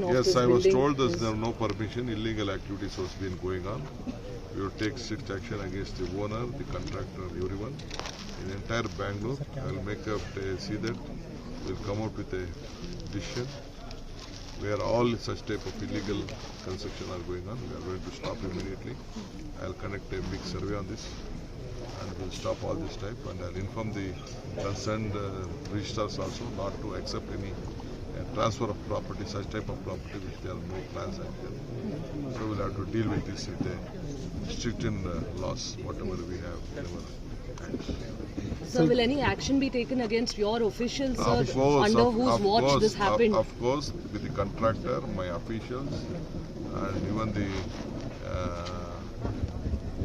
of Yes, this I was building told is- there are no permission, illegal activities has been going on. We will take strict action against the owner, the contractor, everyone. In entire Bangalore, I will make up, see that we will come out with a decision where all such type of illegal construction are going on. We are going to stop immediately. I will conduct a big survey on this and we will stop all this type, and I will inform the concerned registrars also not to accept any transfer of property, such type of property which there are no plans actually. So we will have to deal with this with a strict laws, whatever we have in our hands. Sir, will any action be taken against your officials, sir, Of course, under of whose watch course, this happened? Of course, with the contractor, my officials, and even the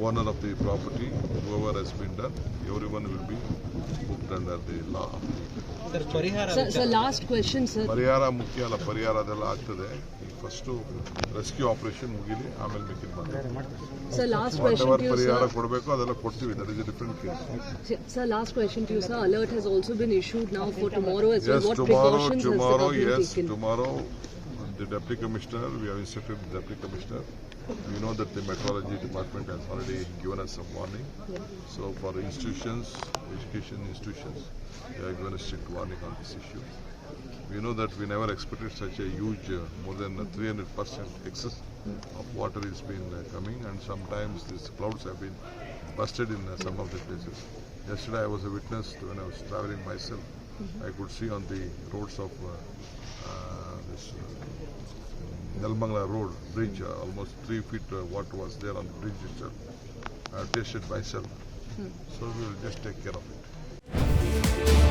owner of the property, whoever has been done, everyone will be booked under the law. Sir, last question, sir. ಪರಿಹಾರ ಮುಖ್ಯ ಅಲ್ಲ, ಪರಿಹಾರ ಅದೆಲ್ಲ ಆಗ್ತದೆ. First rescue operation ಮುಗಿಲಿ, ಆಮೇಲೆ making ಮಾಡ್ತೀವಿ. Sir, last question to you, ಪರಿಹಾರ sir. ಕೊಡಬೇಕು ಅದೆಲ್ಲ ಕೊಡ್ತೀವಿ. That is a different case. Sir, last question to you, sir. Alert has also been issued now for tomorrow as well. Yes, What tomorrow, precautions has the government taken? tomorrow, the deputy commissioner, we have instructed the deputy commissioner. We know that the meteorology department has already given us some warning. Yeah. So for institutions, education institutions, they have given a strict warning on this issue. We know that we never expected such a huge, more than 300% excess of water is been coming, and sometimes these clouds have been busted in some of the places. Yesterday I was a witness when I was traveling myself. I could see on the roads of this Nelmangla road bridge, almost 3 feet water was there on the bridge itself. I have tasted myself. So we will just take care of it.